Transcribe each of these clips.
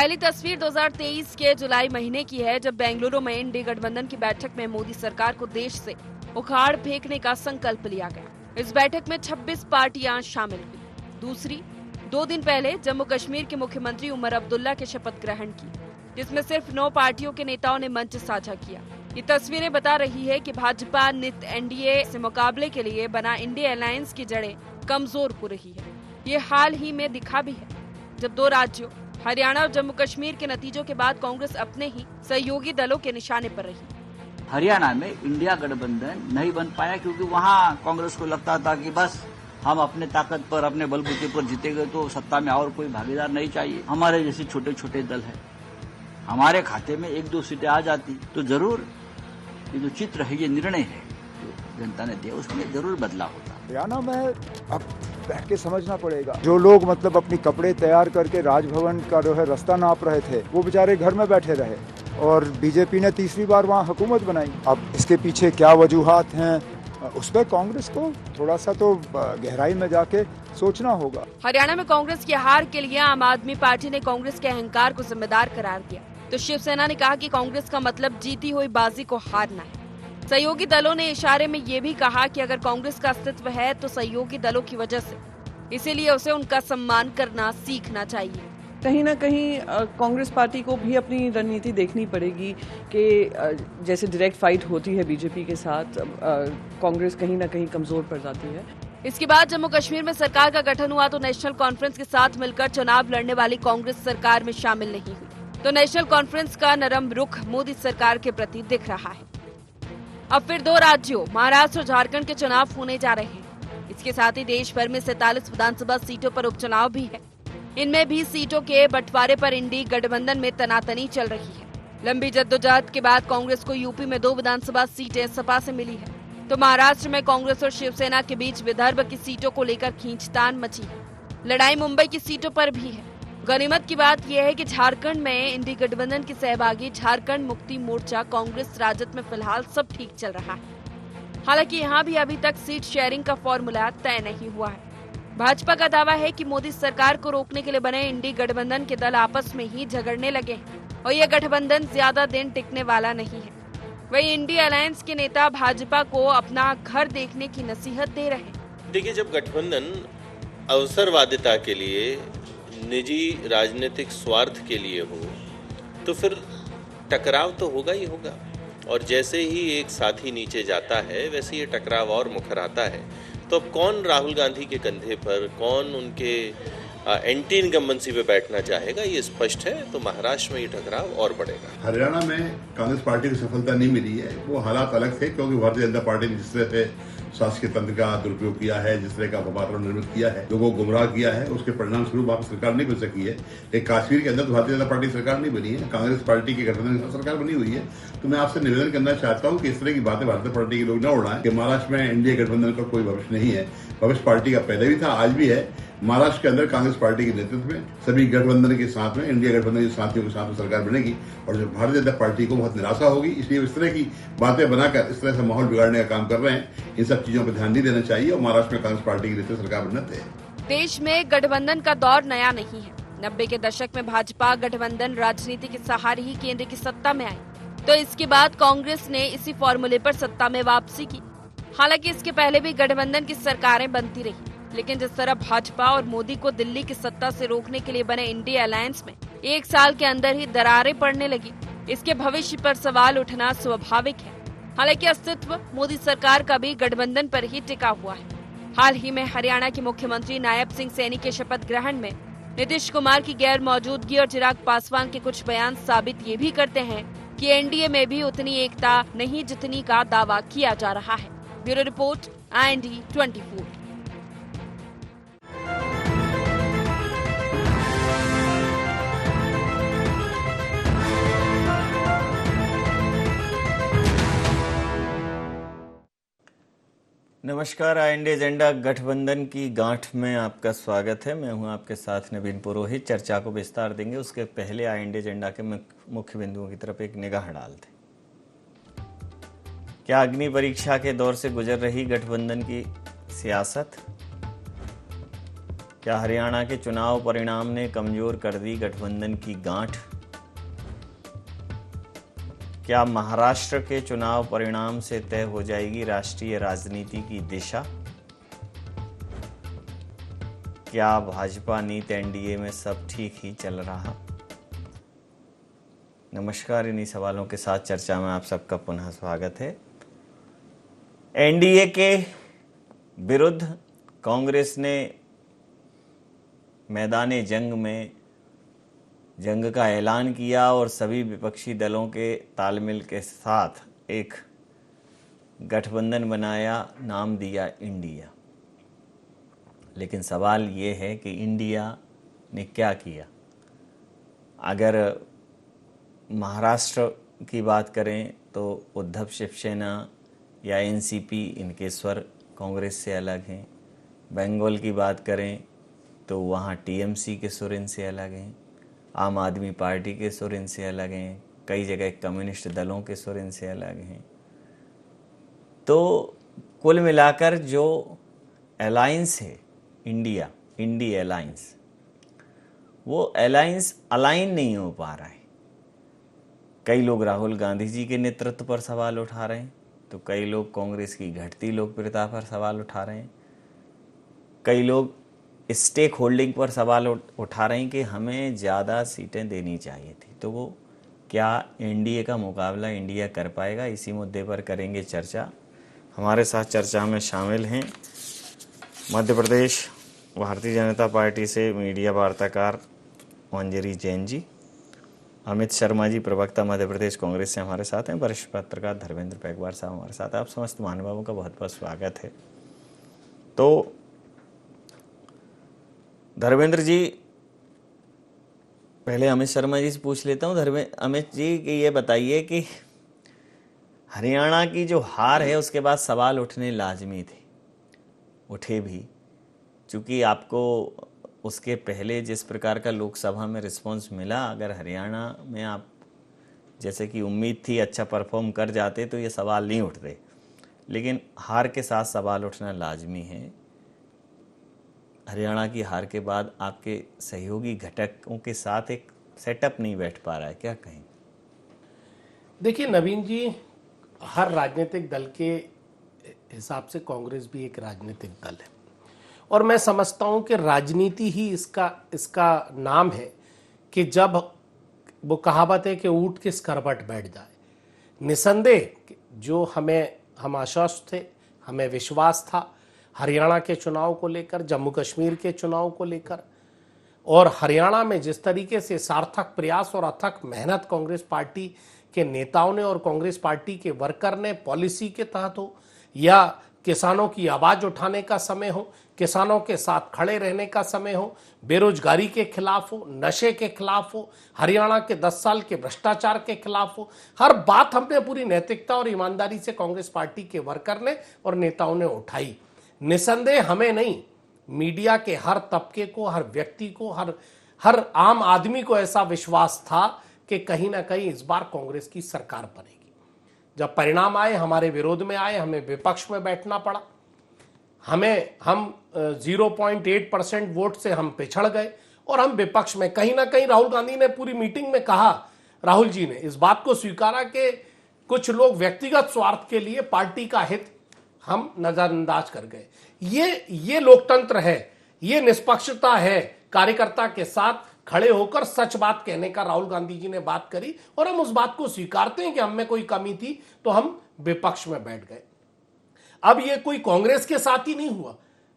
पहली तस्वीर 2023 के जुलाई महीने की है, जब बेंगलुरु में इंडी गठबंधन की बैठक में मोदी सरकार को देश से उखाड़ फेंकने का संकल्प लिया गया। इस बैठक में 26 पार्टियां शामिल हुई। दूसरी 2 दिन पहले जम्मू कश्मीर के मुख्यमंत्री उमर अब्दुल्ला के शपथ ग्रहण की, जिसमें सिर्फ 9 पार्टियों के नेताओं ने मंच साझा किया। ये तस्वीरें बता रही है कि भाजपा नित एनडीए से मुकाबले के लिए बना इंडिया अलायंस की जड़ें कमजोर हो रही है। ये हाल ही में दिखा भी है, जब 2 राज्यों हरियाणा और जम्मू कश्मीर के नतीजों के बाद कांग्रेस अपने ही सहयोगी दलों के निशाने पर रही। हरियाणा में इंडिया गठबंधन नहीं बन पाया क्योंकि वहां कांग्रेस को लगता था कि बस हम अपने ताकत पर, अपने बलबूते पर जीतेंगे तो सत्ता में और कोई भागीदार नहीं चाहिए। हमारे जैसे छोटे छोटे दल है, हमारे खाते में 1-2 सीटें आ जाती तो जरूर ये जो चित्र है, ये निर्णय है जो जनता ने दिया, उसमें जरूर बदलाव होता। हरियाणा में अब बैठ के समझना पड़ेगा। जो लोग मतलब अपनी कपड़े तैयार करके राजभवन का जो है रास्ता नाप रहे थे, वो बेचारे घर में बैठे रहे और बीजेपी ने तीसरी बार वहाँ हुकूमत बनाई। अब इसके पीछे क्या वजूहात हैं, उस पर कांग्रेस को थोड़ा सा तो गहराई में जाके सोचना होगा। हरियाणा में कांग्रेस की हार के लिए आम आदमी पार्टी ने कांग्रेस के अहंकार को जिम्मेदार करार दिया, तो शिवसेना ने कहा कि कांग्रेस का मतलब जीती हुई बाजी को हारना है। सहयोगी दलों ने इशारे में ये भी कहा कि अगर कांग्रेस का अस्तित्व है तो सहयोगी दलों की वजह से, इसीलिए उसे उनका सम्मान करना सीखना चाहिए। कहीं ना कहीं कांग्रेस पार्टी को भी अपनी रणनीति देखनी पड़ेगी कि जैसे डायरेक्ट फाइट होती है बीजेपी के साथ, कांग्रेस कहीं ना कहीं कमजोर पड़ जाती है। इसके बाद जम्मू कश्मीर में सरकार का गठन हुआ तो नेशनल कॉन्फ्रेंस के साथ मिलकर चुनाव लड़ने वाली कांग्रेस सरकार में शामिल नहीं हुई, तो नेशनल कॉन्फ्रेंस का नरम रुख मोदी सरकार के प्रति दिख रहा है। अब फिर 2 राज्यों महाराष्ट्र और झारखंड के चुनाव होने जा रहे हैं। इसके साथ ही देश भर में 47 विधानसभा सीटों पर उपचुनाव भी है। इनमें भी सीटों के बंटवारे पर इंडी गठबंधन में तनातनी चल रही है। लंबी जद्दोजहद के बाद कांग्रेस को यूपी में 2 विधानसभा सीटें सपा से मिली है, तो महाराष्ट्र में कांग्रेस और शिवसेना के बीच विदर्भ की सीटों को लेकर खींचतान मची है। लड़ाई मुंबई की सीटों पर भी है। गनीमत की बात यह है कि झारखंड में इंडी गठबंधन की सहभागी झारखंड मुक्ति मोर्चा कांग्रेस राजद में फिलहाल सब ठीक चल रहा है। हालांकि यहाँ भी अभी तक सीट शेयरिंग का फॉर्मूला तय नहीं हुआ है। भाजपा का दावा है कि मोदी सरकार को रोकने के लिए बने इंडी गठबंधन के दल आपस में ही झगड़ने लगे हैं और यह गठबंधन ज्यादा दिन टिकने वाला नहीं है। वही इंडी अलायंस के नेता भाजपा को अपना घर देखने की नसीहत दे रहे हैं। देखिए, जब गठबंधन अवसरवादिता के लिए, निजी राजनीतिक स्वार्थ के लिए हो तो फिर टकराव तो होगा ही होगा, और जैसे ही एक साथी नीचे जाता है वैसे ये टकराव और मुखराता है। तो अब कौन राहुल गांधी के कंधे पर, कौन उनके एंटी इनकम्बेंसी पे बैठना चाहेगा, ये स्पष्ट है। तो महाराष्ट्र में ये टकराव और बढ़ेगा। हरियाणा में कांग्रेस पार्टी को सफलता नहीं मिली है, वो हालात अलग थे क्योंकि भारतीय जनता पार्टी ने जिस तरह से शासकीय तंत्र का दुरुपयोग किया है, जिस तरह का वातावरण निर्मित किया है, लोगों को गुमराह किया है, उसके परिणाम स्वरूप वहां सरकार नहीं बन सकी है। लेकिन कश्मीर के अंदर तो भारतीय जनता पार्टी सरकार नहीं बनी है, कांग्रेस पार्टी के गठबंधन के साथ सरकार बनी हुई है। तो मैं आपसे निवेदन करना चाहता हूँ कि इस तरह की बातें भारतीय पार्टी के लोग न उड़ाएं कि महाराष्ट्र में एनडीए गठबंधन का कोई भविष्य नहीं है। भविष्य पार्टी का पहले भी था, आज भी है। महाराष्ट्र के अंदर कांग्रेस पार्टी के नेतृत्व में सभी गठबंधन के साथ में, इंडिया गठबंधन के साथियों के साथ में सरकार बनेगी और जो भारतीय जनता पार्टी को बहुत निराशा होगी। इसलिए इस तरह की बातें बनाकर इस तरह से माहौल बिगाड़ने का काम कर रहे हैं। इन सब चीजों पर ध्यान नहीं देना चाहिए और महाराष्ट्र में कांग्रेस पार्टी की नेतृत्व सरकार बनना तय है। देश में गठबंधन का दौर नया नहीं है। 90 के दशक में भाजपा गठबंधन राजनीति के सहारे ही केंद्र की सत्ता में आई, तो इसके बाद कांग्रेस ने इसी फॉर्मूले पर सत्ता में वापसी की। हालांकि इसके पहले भी गठबंधन की सरकारें बनती रही, लेकिन जिस तरह भाजपा और मोदी को दिल्ली की सत्ता से रोकने के लिए बने इंडिया अलायंस में 1 साल के अंदर ही दरारें पड़ने लगी, इसके भविष्य पर सवाल उठना स्वाभाविक है। हालांकि अस्तित्व मोदी सरकार का भी गठबंधन पर ही टिका हुआ है। हाल ही में हरियाणा के मुख्यमंत्री नायब सिंह सैनी के शपथ ग्रहण में नीतीश कुमार की गैर मौजूदगी और चिराग पासवान के कुछ बयान साबित ये भी करते हैं कि एनडीए में भी उतनी एकता नहीं जितनी का दावा किया जा रहा है। Bureau report, IND 24। नमस्कार, IND एजेंडा गठबंधन की गांठ में आपका स्वागत है। मैं हूं आपके साथ नवीन पुरोहित। चर्चा को विस्तार देंगे, उसके पहले IND एजेंडा के मुख्य बिंदुओं की तरफ एक निगाह डालते हैं। क्या अग्नि परीक्षा के दौर से गुजर रही गठबंधन की सियासत? क्या हरियाणा के चुनाव परिणाम ने कमजोर कर दी गठबंधन की गांठ? क्या महाराष्ट्र के चुनाव परिणाम से तय हो जाएगी राष्ट्रीय राजनीति की दिशा? क्या भाजपा नीति एनडीए में सब ठीक ही चल रहा? नमस्कार, इन्हीं सवालों के साथ चर्चा में आप सबका पुनः स्वागत है। एनडीए के विरुद्ध कांग्रेस ने मैदाने जंग में जंग का ऐलान किया और सभी विपक्षी दलों के तालमेल के साथ एक गठबंधन बनाया, नाम दिया इंडिया। लेकिन सवाल ये है कि इंडिया ने क्या किया? अगर महाराष्ट्र की बात करें तो उद्धव शिवसेना या एनसीपी, इनके स्वर कांग्रेस से अलग हैं। बंगाल की बात करें तो वहाँ टीएमसी के सुर इनसे अलग हैं, आम आदमी पार्टी के सुर इनसे अलग हैं, कई जगह कम्युनिस्ट दलों के सुर इनसे अलग हैं। तो कुल मिलाकर जो अलायंस है इंडी अलायंस, वो अलायंस अलाइन नहीं हो पा रहा है। कई लोग राहुल गांधी जी के नेतृत्व पर सवाल उठा रहे हैं, तो कई लोग कांग्रेस की घटती लोकप्रियता पर सवाल उठा रहे हैं, कई लोग स्टेक होल्डिंग पर सवाल उठा रहे हैं कि हमें ज़्यादा सीटें देनी चाहिए थी। तो वो क्या एनडीए का मुकाबला इंडिया कर पाएगा? इसी मुद्दे पर करेंगे चर्चा। हमारे साथ चर्चा में शामिल हैं मध्य प्रदेश भारतीय जनता पार्टी से मीडिया वार्ताकार मंजरी जैन जी, अमित शर्मा जी प्रवक्ता मध्य प्रदेश कांग्रेस से हमारे साथ हैं, वरिष्ठ पत्रकार धर्मेंद्र पैगवार साहब हमारे साथ। आप समस्त महानुभावों का बहुत बहुत स्वागत है। तो धर्मेंद्र जी, पहले अमित शर्मा जी से पूछ लेता हूँ। अमित जी, कि ये बताइए कि हरियाणा की जो हार है उसके बाद सवाल उठने लाजमी थे, उठे भी, चूँकि आपको उसके पहले जिस प्रकार का लोकसभा में रिस्पांस मिला, अगर हरियाणा में आप जैसे कि उम्मीद थी अच्छा परफॉर्म कर जाते तो ये सवाल नहीं उठते, लेकिन हार के साथ सवाल उठना लाजमी है। हरियाणा की हार के बाद आपके सहयोगी घटकों के साथ एक सेटअप नहीं बैठ पा रहा है, क्या कहें? देखिए नवीन जी, हर राजनीतिक दल के हिसाब से कांग्रेस भी एक राजनीतिक दल है, और मैं समझता हूं कि राजनीति ही इसका नाम है कि जब वो कहावत है कि ऊँट किस करवट बैठ जाए। निसंदेह जो हम आश्वस्त थे, हमें विश्वास था हरियाणा के चुनाव को लेकर, जम्मू कश्मीर के चुनाव को लेकर, और हरियाणा में जिस तरीके से सार्थक प्रयास और अथक मेहनत कांग्रेस पार्टी के नेताओं ने और कांग्रेस पार्टी के वर्कर ने, पॉलिसी के तहत हो या किसानों की आवाज उठाने का समय हो, किसानों के साथ खड़े रहने का समय हो, बेरोजगारी के खिलाफ हो, नशे के खिलाफ हो, हरियाणा के 10 साल के भ्रष्टाचार के खिलाफ हो, हर बात हमने पूरी नैतिकता और ईमानदारी से कांग्रेस पार्टी के वर्कर ने और नेताओं ने उठाई। निसंदेह हमें नहीं, मीडिया के हर तबके को, हर व्यक्ति को, हर आम आदमी को ऐसा विश्वास था कि कहीं ना कहीं इस बार कांग्रेस की सरकार बनेगी। जब परिणाम आए, हमारे विरोध में आए, हमें विपक्ष में बैठना पड़ा, हम 0.8% वोट से हम पिछड़ गए और हम विपक्ष में। कहीं ना कहीं राहुल गांधी ने पूरी मीटिंग में कहा, राहुल जी ने इस बात को स्वीकारा कि कुछ लोग व्यक्तिगत स्वार्थ के लिए पार्टी का हित हम नजरअंदाज कर गए। ये लोकतंत्र है, ये निष्पक्षता है, कार्यकर्ता के साथ खड़े होकर सच बात कहने का राहुल गांधी जी ने बात करी, और हम उस बात को स्वीकारते हैं कि हम में कोई कमी थी तो हम विपक्ष में बैठ गए। अब ये कोई कांग्रेस के साथ ही नहीं हुआ।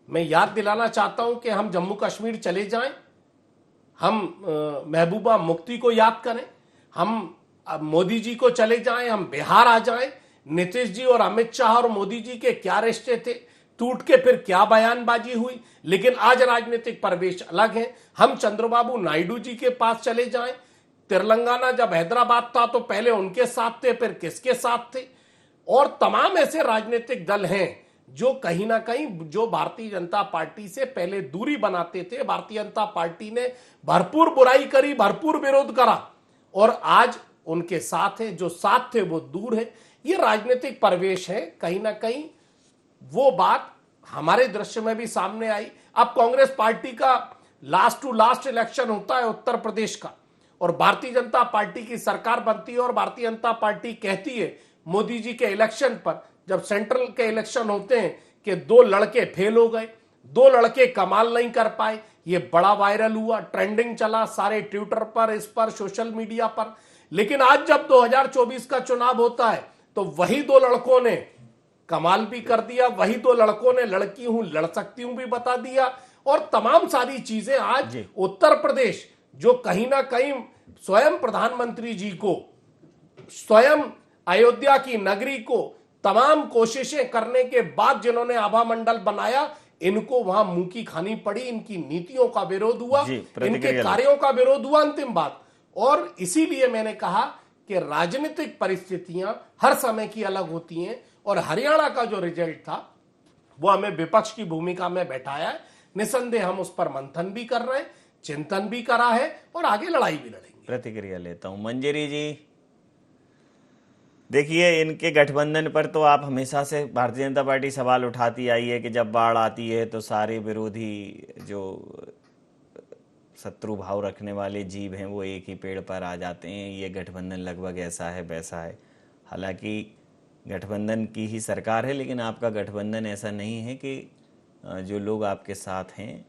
मैं याद दिलाना चाहता हूं कि हम जम्मू कश्मीर चले जाएं, हम महबूबा मुफ्ती को याद करें, हम मोदी जी को चले जाएं, हम बिहार आ जाएं, नीतीश जी और अमित शाह और मोदी जी के क्या रिश्ते थे, टूट के फिर क्या बयानबाजी हुई। लेकिन आज राजनीतिक परिवेश अलग है। हम चंद्रबाबू नायडू जी के पास चले जाएं, तेलंगाना जब हैदराबाद था तो पहले उनके साथ थे, फिर किसके साथ थे, और तमाम ऐसे राजनीतिक दल हैं जो कहीं ना कहीं जो भारतीय जनता पार्टी से पहले दूरी बनाते थे। भारतीय जनता पार्टी ने भरपूर बुराई करी, भरपूर विरोध करा, और आज उनके साथ है, जो साथ थे वो दूर है। ये राजनीतिक परिवेश है। कहीं ना कहीं वो बात हमारे दृश्य में भी सामने आई। अब कांग्रेस पार्टी का लास्ट टू लास्ट इलेक्शन होता है उत्तर प्रदेश का, और भारतीय जनता पार्टी की सरकार बनती है और भारतीय जनता पार्टी कहती है मोदी जी के इलेक्शन पर, जब सेंट्रल के इलेक्शन होते हैं, कि 2 लड़के फेल हो गए, 2 लड़के कमाल नहीं कर पाए। ये बड़ा वायरल हुआ, ट्रेंडिंग चला सारे ट्विटर पर, इस पर, सोशल मीडिया पर। लेकिन आज जब 2024 का चुनाव होता है तो वही 2 लड़कों ने कमाल भी कर दिया, वही 2 लड़कों ने लड़की हूं लड़ सकती हूं भी बता दिया, और तमाम सारी चीजें आज उत्तर प्रदेश जो कहीं ना कहीं स्वयं प्रधानमंत्री जी को, स्वयं अयोध्या की नगरी को तमाम कोशिशें करने के बाद जिन्होंने आभा मंडल बनाया, इनको वहां मुंह की खानी पड़ी, इनकी नीतियों का विरोध हुआ, इनके कार्यों का विरोध हुआ। अंतिम बात, और इसीलिए मैंने कहा कि राजनीतिक परिस्थितियां हर समय की अलग होती हैं, और हरियाणा का जो रिजल्ट था वो हमें विपक्ष की भूमिका में बैठाया है। निसंदेह हम उस पर मंथन भी कर रहे हैं, चिंतन भी करा है, और आगे लड़ाई भी लड़ेंगे। प्रतिक्रिया लेता हूं मंजरी जी। देखिए, इनके गठबंधन पर तो आप हमेशा से भारतीय जनता पार्टी सवाल उठाती आई है कि जब बाढ़ आती है तो सारे विरोधी जो शत्रु भाव रखने वाले जीव हैं वो एक ही पेड़ पर आ जाते हैं। ये गठबंधन लगभग ऐसा है वैसा है। हालांकि गठबंधन की ही सरकार है, लेकिन आपका गठबंधन ऐसा नहीं है कि जो लोग आपके साथ हैं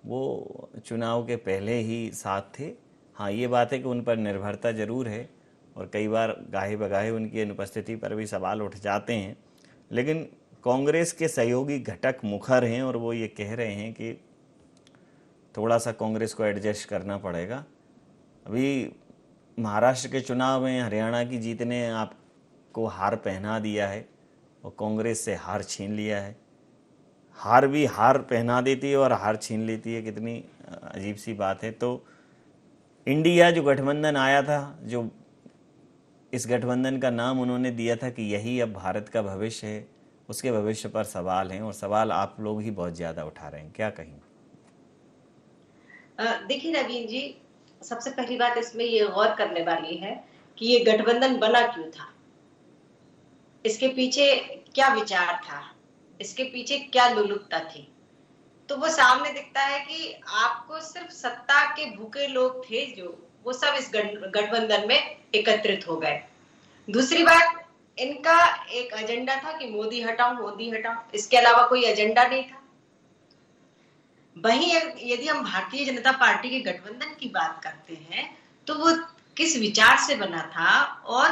वो चुनाव के पहले ही साथ थे। हाँ, ये बात है कि उन पर निर्भरता जरूर है, और कई बार गाहे बगाहे उनकी अनुपस्थिति पर भी सवाल उठ जाते हैं। लेकिन कांग्रेस के सहयोगी घटक मुखर हैं और वो ये कह रहे हैं कि थोड़ा सा कांग्रेस को एडजस्ट करना पड़ेगा। अभी महाराष्ट्र के चुनाव में हरियाणा की जीत ने आपको हार पहना दिया है और कांग्रेस से हार छीन लिया है। हार भी हार पहना देती है और हार छीन लेती है, कितनी अजीब सी बात है। तो इंडिया जो गठबंधन आया था, जो इस गठबंधन का नाम उन्होंने दिया था कि यही अब भारत का भविष्य है, उसके भविष्य पर सवाल हैं, और सवाल आप लोग ही बहुत ज्यादा उठा रहे हैं। क्या कहेंगे? देखिए नवीन जी, सबसे पहली बात इसमें ये गौर करने वाली है कि ये गठबंधन बना क्यों था, इसके पीछे क्या विचार था, इसके पीछे क्या लोलुपता थी। तो वो सामने दिखता है कि आपको सिर्फ सत्ता के भूखे लोग थे जो, वो सब इस गठबंधन में एकत्रित हो गए। दूसरी बात, इनका एक एजेंडा था कि मोदी हटाओ मोदी हटाओ, इसके अलावा कोई एजेंडा नहीं था। वहीं यदि हम भारतीय जनता पार्टी के गठबंधन की बात करते हैं तो वो किस विचार से बना था, और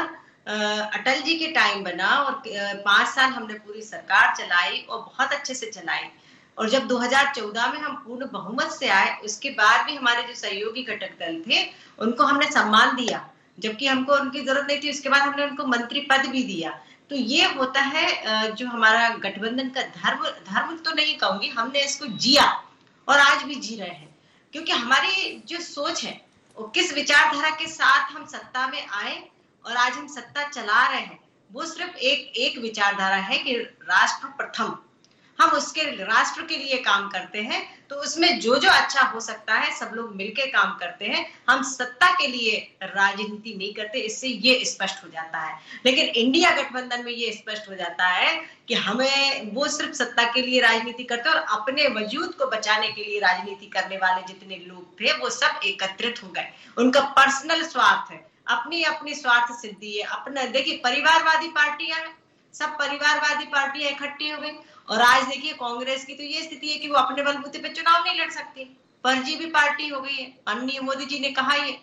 अटल जी के टाइम बना, और 5 साल हमने पूरी सरकार चलाई और बहुत अच्छे से चलाई। और जब 2014 में हम पूर्ण बहुमत से आए, उसके बाद भी हमारे जो सहयोगी घटक दल थे उनको हमने सम्मान दिया, जबकि हमको उनकी जरूरत नहीं थी। उसके बाद हमने उनको मंत्री पद भी दिया। तो ये होता है जो हमारा गठबंधन का धर्म तो नहीं कहूंगी, हमने इसको जिया और आज भी जी रहे हैं, क्योंकि हमारी जो सोच है वो किस विचारधारा के साथ हम सत्ता में आए और आज हम सत्ता चला रहे हैं, वो सिर्फ एक विचारधारा है कि राष्ट्र प्रथम। हम उसके राष्ट्र के लिए काम करते हैं, तो उसमें जो जो अच्छा हो सकता है सब लोग मिलकर काम करते हैं। हम सत्ता के लिए राजनीति नहीं करते, इससे ये स्पष्ट हो जाता है। लेकिन इंडिया गठबंधन में ये स्पष्ट हो जाता है कि हमें वो सिर्फ सत्ता के लिए राजनीति करते हैं, और अपने वजूद को बचाने के लिए राजनीति करने वाले जितने लोग थे वो सब एकत्रित हो गए। उनका पर्सनल स्वार्थ है, अपनी अपनी स्वार्थ सिद्धि है। अपना देखिए, परिवारवादी पार्टियां हैं, सब परिवारवादी पार्टियां इकट्ठी हो गई। और आज देखिए कांग्रेस की तो ये स्थिति है कि वो अपने बलबूते पे चुनाव नहीं लड़ सकती, फर्जी पार्टी हो गई है, माननीय मोदी जी ने कहा ये।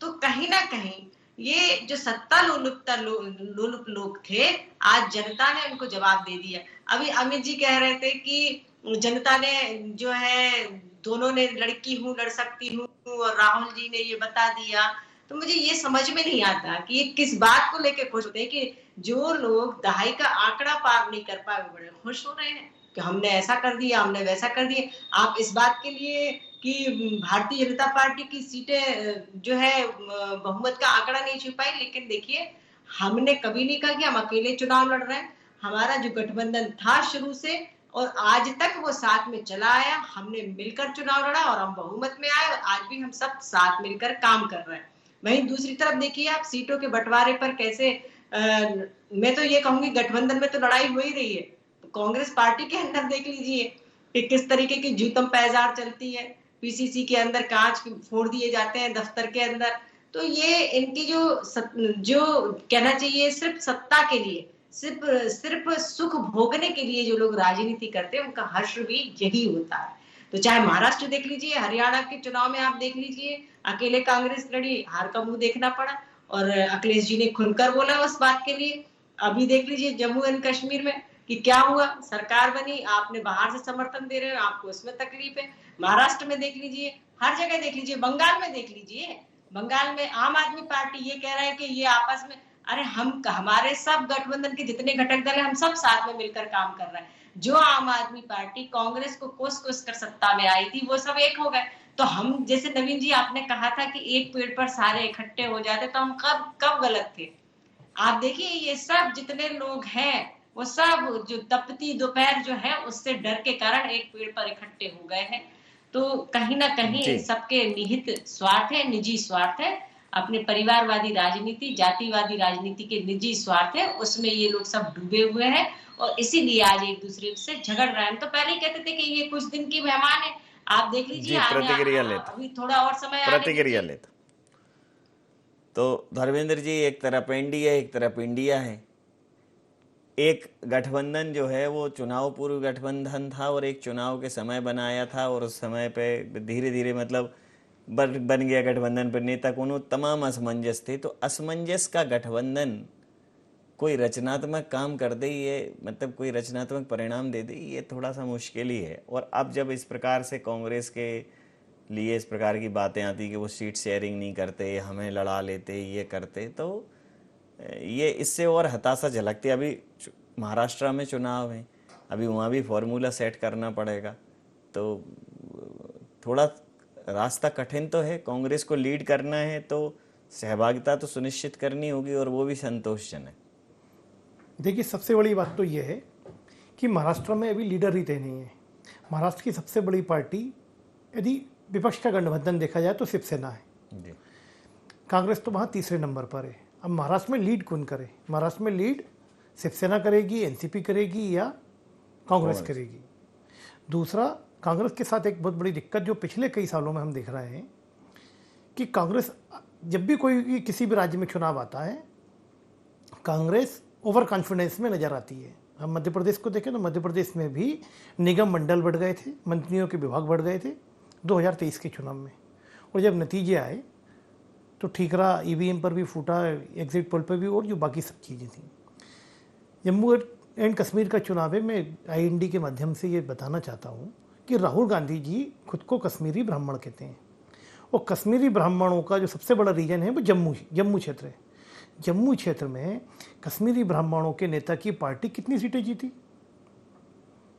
तो कहीं ना कहीं ये जो सत्ता लोलुप लोग थे, आज जनता ने उनको जवाब दे दिया। अभी अमित जी कह रहे थे कि जनता ने जो है दोनों ने लड़की हूं लड़ सकती हूँ, और राहुल जी ने ये बता दिया। तो मुझे ये समझ में नहीं आता कि ये किस बात को लेकर खुश होते हैं कि जो लोग दहाई का आंकड़ा पार नहीं कर पाए वो बड़े खुश हो रहे हैं कि हमने ऐसा कर दिया, हमने वैसा कर दिया। आप इस बात के लिए कि भारतीय जनता पार्टी की सीटें जो है बहुमत का आंकड़ा नहीं छू पाई, लेकिन देखिए हमने कभी नहीं कहा कि हम अकेले चुनाव लड़ रहे हैं। हमारा जो गठबंधन था शुरू से और आज तक वो साथ में चला आया, हमने मिलकर चुनाव लड़ा और हम बहुमत में आए, और आज भी हम सब साथ मिलकर काम कर रहे हैं। वहीं दूसरी तरफ देखिए आप सीटों के बंटवारे पर कैसे मैं तो ये कहूंगी गठबंधन में तो लड़ाई हो ही रही है, तो कांग्रेस पार्टी के अंदर देख लीजिए कि किस तरीके की जूतम पैजार चलती है, पीसीसी के अंदर कांच फोड़ दिए जाते हैं दफ्तर के अंदर। तो ये इनकी जो कहना चाहिए सिर्फ सत्ता के लिए, सिर्फ सुख भोगने के लिए जो लोग राजनीति करते हैं उनका हर्ष भी यही होता है। तो चाहे महाराष्ट्र देख लीजिए, हरियाणा के चुनाव में आप देख लीजिए, अकेले कांग्रेस लड़ी, हार का मुंह देखना पड़ा और अखिलेश जी ने खुलकर बोला उस बात के लिए। अभी देख लीजिए जम्मू एंड कश्मीर में कि क्या हुआ, सरकार बनी, आपने बाहर से समर्थन दे रहे हो, आपको इसमें तकलीफ है। महाराष्ट्र में देख लीजिए, हर जगह देख लीजिए, बंगाल में देख लीजिए, बंगाल में आम आदमी पार्टी ये कह रहा है कि ये आपस में, अरे हमारे सब गठबंधन के जितने घटक दल है हम सब साथ में मिलकर काम कर रहे हैं। जो आम आदमी पार्टी कांग्रेस को कोस कर सत्ता में आई थी वो सब एक हो गए। तो हम, जैसे नवीन जी आपने कहा था कि एक पेड़ पर सारे इकट्ठे हो जाते, तो हम कब गलत थे। आप देखिए ये सब जितने लोग हैं वो सब जो तपती दोपहर जो है उससे डर के कारण एक पेड़ पर इकट्ठे हो गए हैं। तो कहीं ना कहीं सबके निहित स्वार्थ है, निजी स्वार्थ है, अपने परिवारवादी राजनीति, जातिवादी राजनीति के निजी स्वार्थ है, उसमें ये लोग सब डूबे हुए हैं और इसीलिए आज एक दूसरे से झगड़ रहे हैं। तो पहले ही कहते थे कि ये कुछ दिन की मेहमान है, आप देख लीजिए अभी थोड़ा और समय प्रतिक्रिया लेता। तो धर्मेंद्र जी, एक तरफ एनडीए एक तरफ इंडिया है। एक गठबंधन जो है वो चुनाव पूर्व गठबंधन था और एक चुनाव के समय बनाया था और उस समय पे धीरे धीरे मतलब बन गया गठबंधन, पर नेता कोनो तमाम असमंजस थे। तो असमंजस का गठबंधन कोई रचनात्मक काम कर दे, ये मतलब कोई रचनात्मक परिणाम दे दे, ये थोड़ा सा मुश्किल ही है। और अब जब इस प्रकार से कांग्रेस के लिए इस प्रकार की बातें आती कि वो सीट शेयरिंग नहीं करते, हमें लड़ा लेते, ये करते, तो ये इससे और हताशा झलकती। अभी महाराष्ट्र में चुनाव है, अभी वहाँ भी फॉर्मूला सेट करना पड़ेगा, तो थोड़ा रास्ता कठिन तो है। कांग्रेस को लीड करना है तो सहभागिता तो सुनिश्चित करनी होगी और वो भी संतोषजनक। देखिए, सबसे बड़ी बात तो ये है कि महाराष्ट्र में अभी लीडर ही तय नहीं है। महाराष्ट्र की सबसे बड़ी पार्टी यदि विपक्ष का गठबंधन देखा जाए तो शिवसेना है। कांग्रेस तो वहाँ तीसरे नंबर पर है। अब महाराष्ट्र में लीड कौन करे? महाराष्ट्र में लीड शिवसेना करेगी, एनसीपी करेगी या कांग्रेस करेगी? दूसरा, कांग्रेस के साथ एक बहुत बड़ी दिक्कत जो पिछले कई सालों में हम देख रहे हैं कि कांग्रेस जब भी कोई किसी भी राज्य में चुनाव आता है, कांग्रेस ओवर कॉन्फिडेंस में नजर आती है। हम मध्य प्रदेश को देखें तो मध्य प्रदेश में भी निगम मंडल बढ़ गए थे, मंत्रियों के विभाग बढ़ गए थे 2023 के चुनाव में, और जब नतीजे आए तो ठीकरा ईवीएम पर भी फूटा, एग्जिट पोल पर भी, और जो बाकी सब चीज़ें थी। जम्मू एंड कश्मीर का चुनाव है, मैं आईएनडी के माध्यम से ये बताना चाहता हूँ कि राहुल गांधी जी खुद को कश्मीरी ब्राह्मण कहते हैं, और कश्मीरी ब्राह्मणों का जो सबसे बड़ा रीजन है वो जम्मू क्षेत्र है। जम्मू क्षेत्र में कश्मीरी ब्राह्मणों के नेता की पार्टी कितनी सीटें जीती?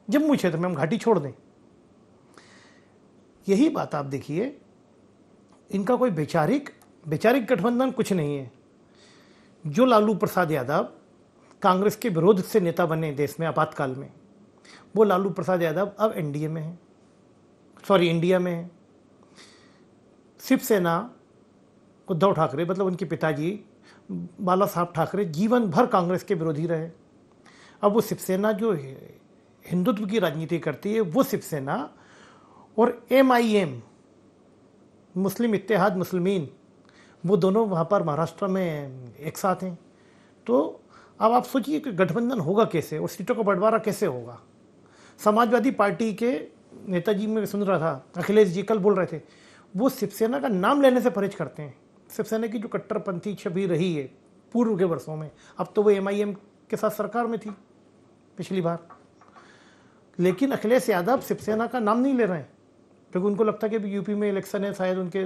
जम्मू क्षेत्र में, हम घाटी छोड़ दें। यही बात आप देखिए, इनका कोई वैचारिक गठबंधन कुछ नहीं है। जो लालू प्रसाद यादव कांग्रेस के विरोध से नेता बने देश में आपातकाल में, वो लालू प्रसाद यादव अब इंडिया में है। शिवसेना, उद्धव ठाकरे मतलब उनके पिताजी बाला साहब ठाकरे जीवन भर कांग्रेस के विरोधी रहे। अब वो शिवसेना जो हिंदुत्व की राजनीति करती है, वो शिवसेना और MIM मुस्लिम इत्तेहाद मुस्लिमीन, वो दोनों वहाँ पर महाराष्ट्र में एक साथ हैं। तो अब आप सोचिए कि गठबंधन होगा कैसे और सीटों का बंटवारा कैसे होगा। समाजवादी पार्टी के नेताजी में सुन रहा था, अखिलेश जी कल बोल रहे थे, वो शिवसेना का नाम लेने से परहेज करते हैं। शिवसेना की जो कट्टरपंथी छवि रही है पूर्व के वर्षों में, अब तो वो MIM के साथ सरकार में थी पिछली बार, लेकिन अखिलेश यादव शिवसेना का नाम नहीं ले रहे हैं क्योंकि उनको लगता है कि यूपी में इलेक्शन है, शायद उनके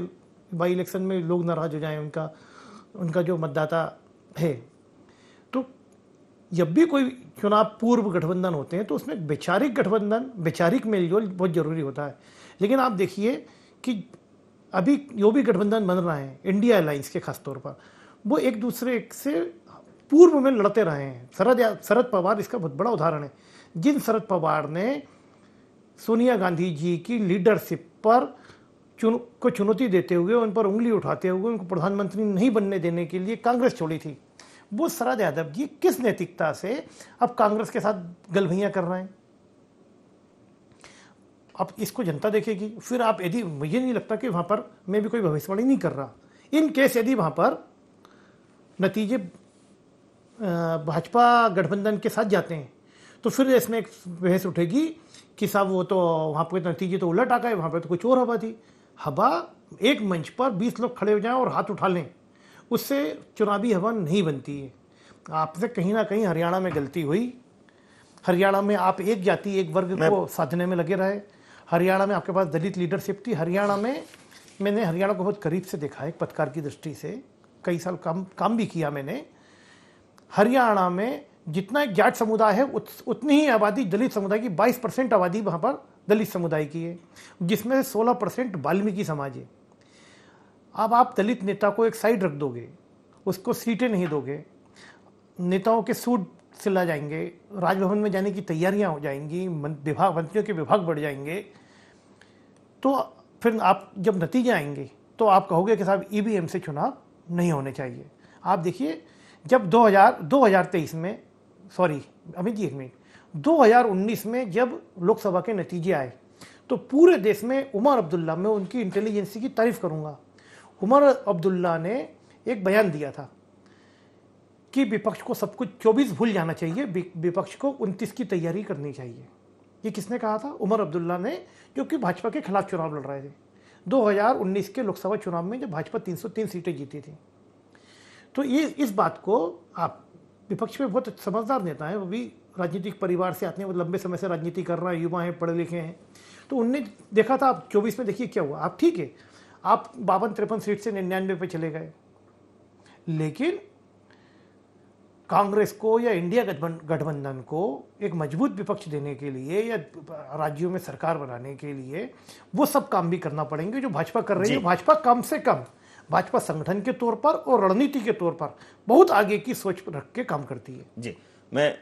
बाई इलेक्शन में लोग नाराज हो जाएं, उनका जो मतदाता है। तो जब भी कोई चुनाव पूर्व गठबंधन होते हैं तो उसमें वैचारिक मेलजोल बहुत जरूरी होता है। लेकिन आप देखिए कि अभी जो भी गठबंधन बन रहा है इंडिया अलायंस के खास तौर पर, वो एक दूसरे से पूर्व में लड़ते रहे हैं। शरद पवार इसका बहुत बड़ा उदाहरण है। जिन शरद पवार ने सोनिया गांधी जी की लीडरशिप पर को चुनौती देते हुए, उन पर उंगली उठाते हुए उनको प्रधानमंत्री नहीं बनने देने के लिए कांग्रेस छोड़ी थी, वो शरद यादव जी किस नैतिकता से अब कांग्रेस के साथ गलभैया कर रहे हैं? अब इसको जनता देखेगी। फिर आप यदि, मुझे नहीं लगता कि वहाँ पर, मैं भी कोई भविष्यवाणी नहीं कर रहा, इन केस यदि वहाँ पर नतीजे भाजपा गठबंधन के साथ जाते हैं तो फिर इसमें एक बहस उठेगी कि साहब वो तो वहाँ पर नतीजे तो उलट आ गए, वहाँ पर तो कुछ और हवा थी। हवा, एक मंच पर 20 लोग खड़े हो जाएं और हाथ उठा लें, उससे चुनावी हवा नहीं बनती है। आपसे कहीं ना कहीं हरियाणा में गलती हुई। हरियाणा में आप एक जाति एक वर्ग को साधने में लगे रहे। हरियाणा में आपके पास दलित लीडरशिप थी। हरियाणा में मैंने हरियाणा को बहुत करीब से देखा है, एक पत्रकार की दृष्टि से, कई साल काम भी किया मैंने। हरियाणा में जितना एक जाट समुदाय है उतनी ही आबादी दलित समुदाय की, 22% आबादी वहाँ पर दलित समुदाय की है, जिसमें से 16% वाल्मीकि समाज है। अब आप दलित नेता को एक साइड रख दोगे, उसको सीटें नहीं दोगे, नेताओं के सूट सिला जाएंगे, राजभवन में जाने की तैयारियां हो जाएंगी, मंत्रियों के विभाग बढ़ जाएंगे, तो फिर आप जब नतीजे आएंगे तो आप कहोगे कि साहब ईवीएम से चुनाव नहीं होने चाहिए। आप देखिए, जब 2023 में, सॉरी अमित जी एक मिनट, 2019 में जब लोकसभा के नतीजे आए तो पूरे देश में उमर अब्दुल्ला, मैं उनकी इंटेलिजेंसी की तारीफ करूंगा, उमर अब्दुल्ला ने एक बयान दिया था कि विपक्ष को सब कुछ 24 भूल जाना चाहिए, विपक्ष को 29 की तैयारी करनी चाहिए। ये किसने कहा था? उमर अब्दुल्ला ने, जो कि भाजपा के खिलाफ चुनाव लड़ रहे थे 2019 के लोकसभा चुनाव में, जब भाजपा 303 सीटें जीती थी। तो ये इस बात को आप, विपक्ष में बहुत समझदार नेता है, वो भी राजनीतिक परिवार से आते हैं, वो लंबे समय से राजनीति कर रहे हैं, युवा हैं, पढ़े लिखे हैं, तो उनने देखा था। आप 24 में देखिए क्या हुआ। आप ठीक है, आप 52-53 सीट से 99 पे चले गए, लेकिन कांग्रेस को या इंडिया गठबंधन को एक मजबूत विपक्ष देने के लिए या राज्यों में सरकार बनाने के लिए वो सब काम भी करना पड़ेंगे जो भाजपा कर रही है। भाजपा कम से कम, भाजपा संगठन के तौर पर और रणनीति के तौर पर बहुत आगे की सोच रख के काम करती है। जी, मैं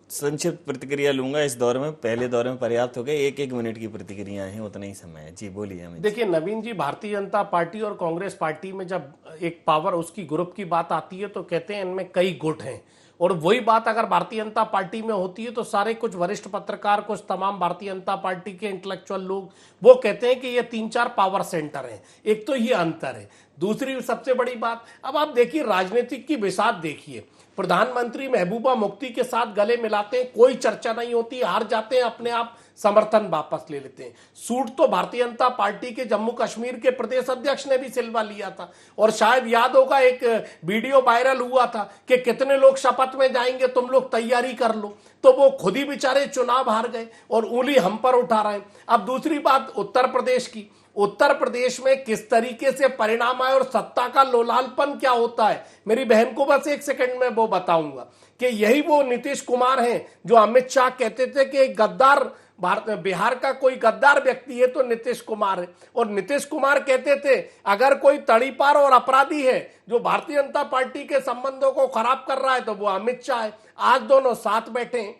संक्षिप्त प्रतिक्रिया लूंगा इस दौर में, पहले दौर में पर्याप्त हो गए, एक मिनट की प्रतिक्रिया है, उतना ही समय है। जी बोलिए। देखिए नवीन जी, भारतीय जनता पार्टी और कांग्रेस पार्टी में जब एक पावर, उसकी ग्रुप की बात आती है तो कहते हैं इनमें कई गुट हैं, और वही बात अगर भारतीय जनता पार्टी में होती है तो सारे कुछ वरिष्ठ पत्रकार, कुछ तमाम भारतीय जनता पार्टी के इंटेलेक्चुअल लोग, वो कहते हैं कि ये 3-4 पावर सेंटर हैं। एक तो ये अंतर है। दूसरी सबसे बड़ी बात, अब आप देखिए राजनीतिक की बिसात देखिए, प्रधानमंत्री महबूबा मुफ्ती के साथ गले मिलाते हैं, कोई चर्चा नहीं होती, हार जाते हैं, अपने आप समर्थन वापस ले लेते हैं। सूट तो भारतीय जनता पार्टी के जम्मू कश्मीर के प्रदेश अध्यक्ष ने भी सिलवा लिया था, और शायद याद होगा एक वीडियो वायरल हुआ था कि कितने लोग शपथ में जाएंगे, तुम लोग तैयारी कर लो, तो वो खुद ही बेचारे चुनाव हार गए और उंगली हम पर उठा रहे हैं। अब दूसरी बात उत्तर प्रदेश की, उत्तर प्रदेश में किस तरीके से परिणाम आए और सत्ता का लोलालपन क्या होता है, मेरी बहन को बस 1 सेकंड में वो बताऊंगा कि यही वो नीतीश कुमार हैं जो अमित शाह कहते थे कि गद्दार, बिहार का कोई गद्दार व्यक्ति है तो नीतीश कुमार है, और नीतीश कुमार कहते थे अगर कोई तड़ीपार और अपराधी है जो भारतीय जनता पार्टी के संबंधों को खराब कर रहा है तो वो अमित शाह है। आज दोनों साथ बैठे हैं।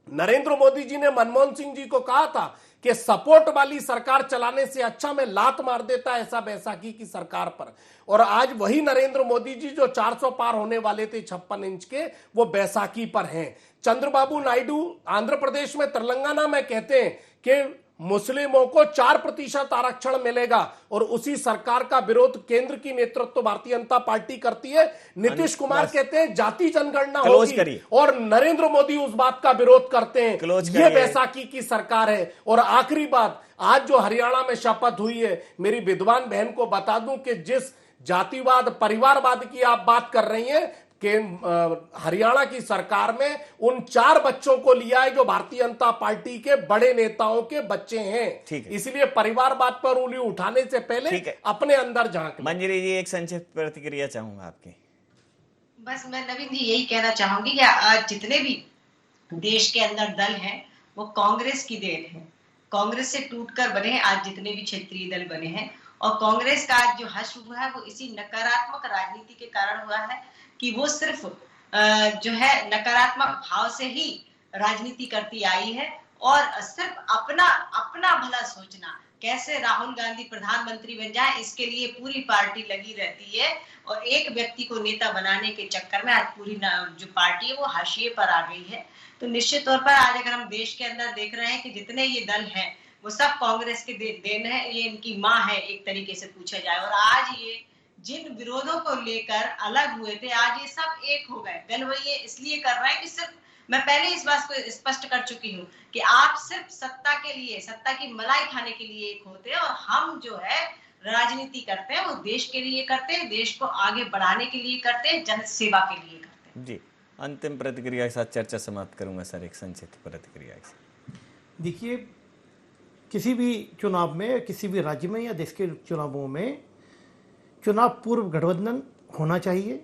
नरेंद्र मोदी जी ने मनमोहन सिंह जी को कहा था कि सपोर्ट वाली सरकार चलाने से अच्छा मैं लात मार देता ऐसा बैसाखी की सरकार पर, और आज वही नरेंद्र मोदी जी जो 400 पार होने वाले थे 56 इंच के, वो बैसाखी पर हैं। चंद्रबाबू नायडू आंध्र प्रदेश में, तेलंगाना में कहते हैं कि मुस्लिमों को 4% आरक्षण मिलेगा, और उसी सरकार का विरोध केंद्र की नेतृत्व भारतीय जनता पार्टी करती है। नीतीश कुमार कहते हैं जाति जनगणना होगी, और नरेंद्र मोदी उस बात का विरोध करते हैं। ये बैसाखी की सरकार है। और आखिरी बात, आज जो हरियाणा में शपथ हुई है, मेरी विद्वान बहन को बता दूं कि जिस जातिवाद, परिवारवाद की आप बात कर रही हैं, कि हरियाणा की सरकार में उन 4 बच्चों को लिया है जो भारतीय जनता पार्टी के बड़े नेताओं के बच्चे हैं। इसलिए परिवारवाद पर उंगली उठाने से पहले अपने अंदर झांक। मंजरी जी, एक संक्षिप्त प्रतिक्रिया चाहूंगा आपकी। बस मैं नवीन जी यही कहना चाहूंगी कि आज जितने भी देश के अंदर दल हैं वो कांग्रेस की देन है। कांग्रेस से टूटकर बने हैं आज जितने भी क्षेत्रीय दल बने हैं, और कांग्रेस का आज जो हर्ष हुआ है वो इसी नकारात्मक राजनीति के कारण हुआ है कि वो सिर्फ जो है नकारात्मक भाव से ही राजनीति करती आई है, और सिर्फ अपना भला सोचना, कैसे राहुल गांधी प्रधानमंत्री बन जाए, इसके लिए पूरी पार्टी लगी रहती है। और एक व्यक्ति को नेता बनाने के चक्कर में आज पूरी जो पार्टी है वो हाशिए पर आ गई है। तो निश्चित तौर पर आज अगर हम देश के अंदर देख रहे हैं कि जितने ये दल हैं वो सब कांग्रेस के देन है, ये इनकी माँ है एक तरीके से पूछा जाए। और आज ये जिन विरोधों को लेकर अलग हुए थे, आज ये सब एक हो गए। दल वो ये इसलिए कर रहे हैं कि सिर्फ, मैं पहले इस बात को स्पष्ट कर चुकी हूँ कि आप सिर्फ सत्ता के लिए, सत्ता की मलाई खाने के लिए एक होते हैं, और हम जो है राजनीति करते हैं वो देश के लिए करते हैं, देश को आगे बढ़ाने के लिए करते हैं, जन सेवा के लिए करते हैं। जी, अंतिम प्रतिक्रिया के साथ चर्चा समाप्त करूंगा सर, एक संक्षिप्त प्रतिक्रिया के साथ। देखिए, किसी भी चुनाव में, किसी भी राज्य में या देश के चुनावों में चुनाव पूर्व गठबंधन होना चाहिए,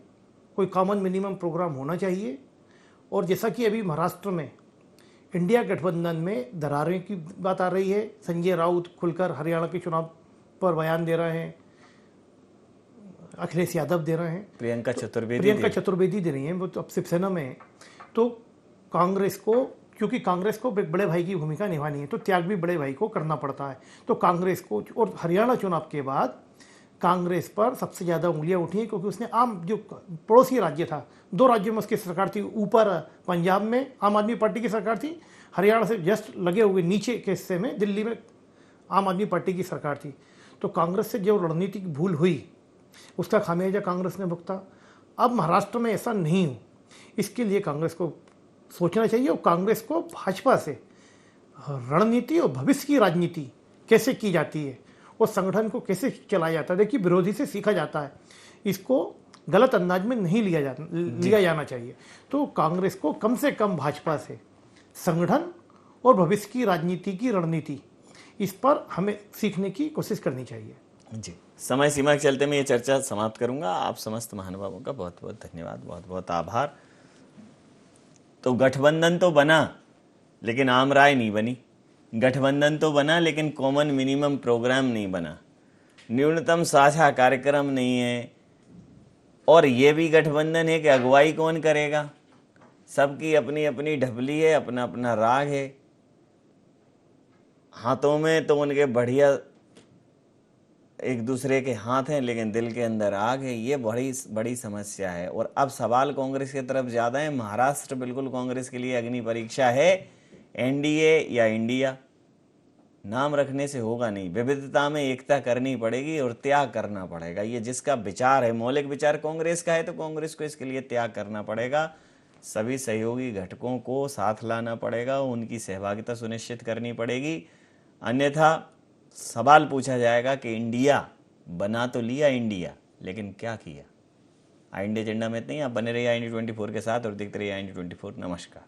कोई कॉमन मिनिमम प्रोग्राम होना चाहिए। और जैसा कि अभी महाराष्ट्र में इंडिया गठबंधन में दरारें की बात आ रही है, संजय राउत खुलकर हरियाणा के चुनाव पर बयान दे रहे हैं, अखिलेश यादव दे रहे हैं, प्रियंका चतुर्वेदी दे रही हैं, वो तो अब शिवसेना में है। तो कांग्रेस को, क्योंकि कांग्रेस को बड़े भाई की भूमिका निभानी है तो त्याग भी बड़े भाई को करना पड़ता है। तो कांग्रेस को, और हरियाणा चुनाव के बाद कांग्रेस पर सबसे ज़्यादा उंगलियां उठी हैं, क्योंकि उसने आम जो पड़ोसी राज्य था, 2 राज्यों में उसकी सरकार थी, ऊपर पंजाब में आम आदमी पार्टी की सरकार थी, हरियाणा से जस्ट लगे हुए नीचे के हिस्से में दिल्ली में आम आदमी पार्टी की सरकार थी। तो कांग्रेस से जो रणनीतिक भूल हुई उसका खामियाजा कांग्रेस ने भुगता। अब महाराष्ट्र में ऐसा नहीं हो, इसके लिए कांग्रेस को सोचना चाहिए, और कांग्रेस को भाजपा से रणनीति और भविष्य की राजनीति कैसे की जाती है और संगठन को कैसे चलाया जाता है। देखिए, विरोधी से सीखा जाता है, इसको गलत अंदाज में नहीं लिया जाना चाहिए। तो कांग्रेस को कम से कम भाजपा से संगठन और भविष्य की राजनीति की रणनीति, इस पर हमें सीखने की कोशिश करनी चाहिए। जी, समय सीमा के चलते मैं ये चर्चा समाप्त करूंगा। आप समस्त महानुभावों का बहुत बहुत धन्यवाद, बहुत बहुत आभार। तो गठबंधन तो बना लेकिन आम राय नहीं बनी, गठबंधन तो बना लेकिन कॉमन मिनिमम प्रोग्राम नहीं बना, न्यूनतम साझा कार्यक्रम नहीं है। और ये भी गठबंधन है कि अगुवाई कौन करेगा, सबकी अपनी अपनी ढपली है, अपना अपना राग है, हाथों में तो उनके बढ़िया एक दूसरे के हाथ हैं लेकिन दिल के अंदर आग है। ये बड़ी बड़ी समस्या है। और अब सवाल कांग्रेस की तरफ ज़्यादा है। महाराष्ट्र बिल्कुल कांग्रेस के लिए अग्नि परीक्षा है। एनडीए या इंडिया नाम रखने से होगा नहीं, विविधता में एकता करनी पड़ेगी और त्याग करना पड़ेगा। ये जिसका विचार है, मौलिक विचार कांग्रेस का है, तो कांग्रेस को इसके लिए त्याग करना पड़ेगा। सभी सहयोगी घटकों को साथ लाना पड़ेगा, उनकी सहभागिता सुनिश्चित करनी पड़ेगी। अन्यथा सवाल पूछा जाएगा कि इंडिया बना तो लिया इंडिया, लेकिन क्या किया। इंडिया एजेंडा में नहीं, आप बने रहिए IND24 के साथ और देखते रहिए IND24। नमस्कार।